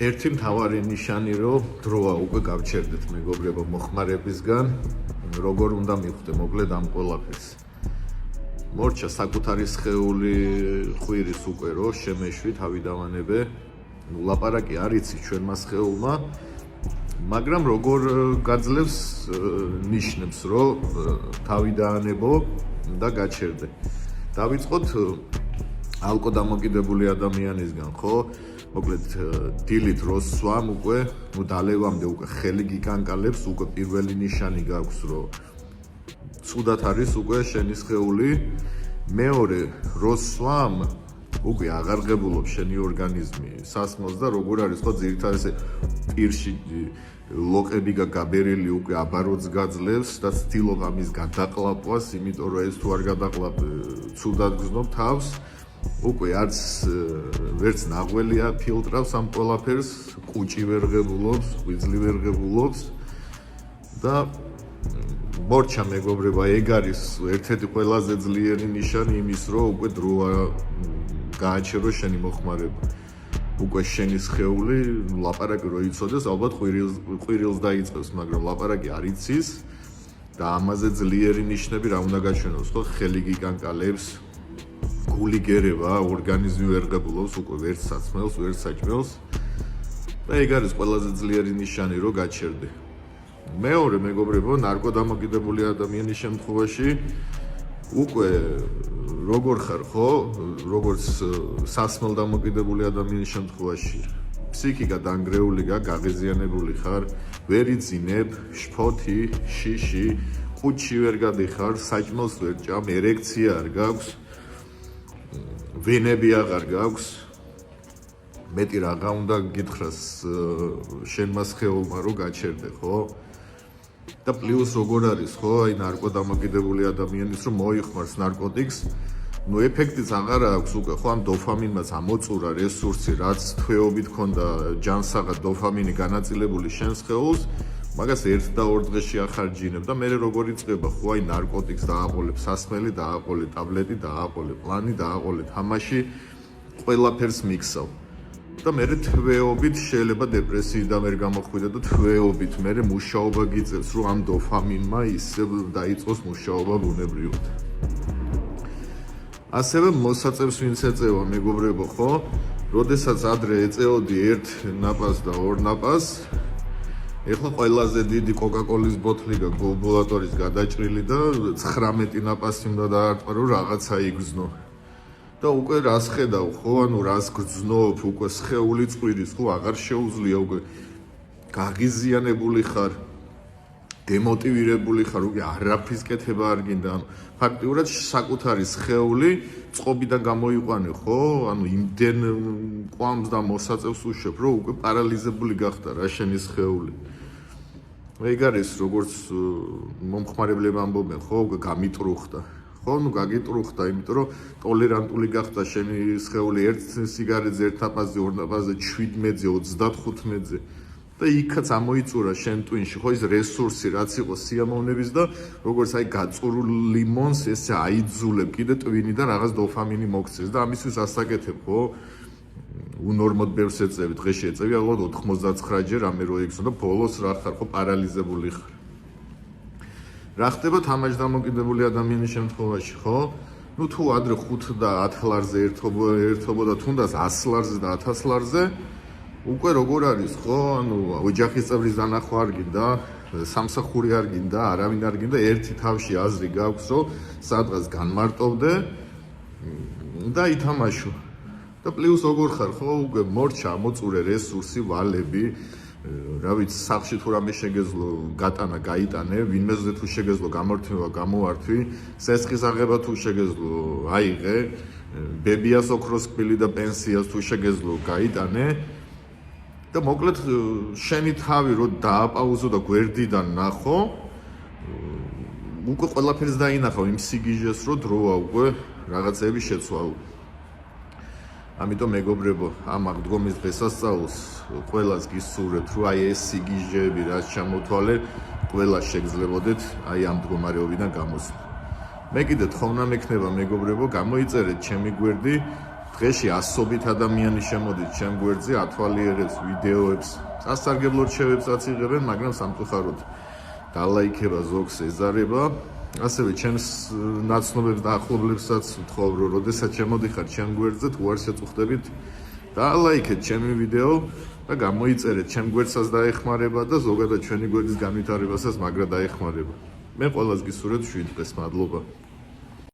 ერთი მთავარი ნიშანი, რომ დროა უკვე გავჩერდეთ მეგობრებო მოხმარებისგან, როგორ უნდა მივხვდე მოკლედ ამ ყველაფერს. მორჩა საკუთარი სხეული ხვირის უკვე რო შემეშვი თავიდანვანებე, ლაპარაკი არ იცი ჩვენმა სხეულმა, მაგრამ როგორ გაძლევს ნიშნებს, რომ თავიდანებო და გაჩერდე. დავიწყოთ ალკოდამოკიდებული ადამიანისგან, ხო? მოკლედ დილით როს სვამ უკვე, დალევამდე უკვე ხელი გიკანკალებს, უკვე პირველი ნიშანი გაქვს, რომ ცუდად არის უკვე შენი სხეული. მეორე როს სვამ, უკვე აღარღებულობს შენი ორგანიზმი სასმელს და როგორ არის ხო ძირითადად ესე პირში ლოყები გაბერილი უკვე აბაროც გაძლევს და ცდილობ ამის გადაყლაპვას, იმიტომ რომ ეს თუ არ გადაყლაპ ცუდად გზნობ თავს. უკვე არც ვერც ნაღველი ფილტრავს ამ ყველაფერს, კუჭი ვერ ღებულობს, ღვიძლი ვერ ღებულობს და მორჩა მეგობრებო, ეგ არის ერთ-ერთი ყველაზე ძლიერი ნიშანი იმის, რომ უკვე დროა გააჩერო შენი მოხმარება. უკვე შენი სხეული ლაპარაკი რო იცოდეს, ალბათ ყვირილს დაიწყებს, მაგრამ ლაპარაკი არ იცის და ამაზე ძლიერი ნიშნები რა უნდა გაჩვენოს, ხო? ხელი გიკანკალებს, გული გერევა, ორგანიზმი ვერ ღებულობს, უკვე ვერც საცმელს, ვერც საჭმელს. და ეგ არის ყველაზე ძლიერი ნიშანი, რომ გაჩერდე. მეორე მეგობრებო, ნარკოდამოკიდებული ადამიანის შემთხვევაში უკვე როგორ ხარ, ხო? როგორც სასმელდამოკიდებული ადამიანის შემთხვევაში, ფსიქიკა დანგრეული გაღიზიანებული ხარ, ვერ იძინებ, შფოთი, შიში, კუჭი ვერ გადიხარ, საჭმელს ვერ ჭამ, ერექცია არ გაქვს. ვენები აღარ გაქვს. მეტი რაღა უნდა გითხრას შენმა სხეულმა რომ გაჩერდე, ხო? და პლუს როგორ არის, ხო? აი ნარკოდამოკიდებული ადამიანის რომ მოიხმარს ნარკოტიკს, ეფექტიც აღარ აქვს უკვე, ხო? ამ დოფამინმაც ამოწურა რესურსი, რაც თვეობით ქონდა ჯანსაღად დოფამინი განაწილებული შენ სხეულს, მაგას 1 და 2 დღეში ახარჯინებ და მე როგორ იწყება, ხო? აი ნარკოტიკს დააყოლებ, სასმელი დააყოლე, ტაბლეტი დააყოლე, პლანი დააყოლე, თამაში ყველაფერს მიქსავ. და მე თვეობით შეიძლება დეპრესიიდან ვერ გამოხვიდე და თვეობით მე მუშაობა გიწევს, რომ ამ დოფამინმა ისე დაიწყოს მუშაობა ბუნებრივად. ასევე მოსაწევს ვინც ეწევა მეგობრებო, ხო? როდესაც ადრე ეწეოდი 1 ნაპას და 2 ნაპას, ეხლა ყველაზე დიდი კოკაკოლის ბოთლი და გულბულატორის გადაჭრილი და 19 ნაპასი უნდა დაარტყა, რომ რაღაცა იგრძნო. და უკვე რას ხედავ, ხო? ანუ რას გრძნობ, უკვე სხეული წვირის, ხო? აღარ შეუძლია უკვე გაღიზიანებული ხარ, დემოტივირებული ხარ, უკვე არაფრის კეთება არ გინდა. ანუ ფაქტიურად საკუთარი სხეული წყობიდან გამოიყვანე, ხო? ანუ იმდენ ყვამს და მოსაწევს უშვებ, რომ უკვე პარალიზებული გახდა რა შენი სხეული. ეგ არის როგორც მომხმარებლები ამბობენ, ხო? უკვე გამიტრუხდა. ხო, გაგიტრუხდა, იმიტომ რომ ტოლერანტული გახდა შენი სხეული 1 სიგარეტზე, 1 ნაპაზზე, 2 ნაპაზზე, 17-ზე, 35-ზე და იქაც ამოიწურა შენ ტვინში, ხო, ის რესურსი, რაც იყო სიამოვნების და როგორც აი გაწურულ ლიმონს ესე აიძულებ კიდე ტვინი და რაღაც დოფამინი მოგცეს და ამისთვის ასაკეთებ, ხო? უნორმოდ ბევრს ეწევი, დღეში ეწევი ალბათ 99-ჯერ ამე რო იგზნო და ბოლოს რა ხარ, ხო, პარალიზებული ხარ. რა ხდება თამაშდამოკიდებული ადამიანის შემთხვევაში, ხო? თუ ადრე 5 და 10 ლარზე ერთობოდა, თუნდაც 100 ლარზე და 1000 ლარზე, უკვე როგორ არის, ხო? ანუ ოჯახის წევრის დანახვა არ გინდა, სამსახური არ გინდა, არავინ არ გინდა, ერთი თავში აზრი გაქვს, რომ სადღაც განმარტოვდე და ითამაშო. და პლუს როგორ ხარ, ხო? უკვე მორჩა, ამოწურე რესურსი, ვალები, რა ვიცი, სახლში თუ რამე შეგეძლო გატანა, გაიტანე, ვინმეზე თუ შეგეძლო გამორთმევა, გამოართვი, სესხის აღება თუ შეგეძლო, აიღე, ბებიას ოქროს კბილი და პენსიას თუ შეგეძლო, გაიტანე და მოკლედ შენი თავი რო დააპაუზო და გვერდიდან ნახო, უკვე ყველაფერს დაინახავ იმ სიგიჟეს, რომ დროა უკვე რაღაცები შეცვალო. ამიტომ მეგობრებო, ამ აღდგომის დღესასწაულს ყველას გისურვებთ, რომ აი ეს სიგიჟეები რაც ჩამოთვალე, ყველა შეგძლებოდეთ აი ამ მდგომარეობიდან გამოსვლა. მე კიდე თხოვნა მექნება მეგობრებო, გამოიწერეთ ჩემი გვერდი, დღეში ასობით ადამიანი შემოდით ჩემ გვერდზე, ათვალიერებს, ვიდეოებს, სასარგებლო რჩევებსაც იღებენ, მაგრამ სამწუხაროდ დალაიქება ზოგს ეზარება. ასევე ჩემს ნაცნობებს და ახლობლებსაც ვთხოვ, რომ როდესაც შემოდიხარ ჩემ გვერდზე, თუ არ შეწუხდებით, დალაიქეთ ჩემი ვიდეო და გამოიწერეთ ჩემ გვერდსაც დაეხმარება და ზოგადად ჩვენი გვერდის განვითარებასაც მაგრა დაეხმარება. მე ყველას გისურვებ შვიდ დღეს, მადლობა.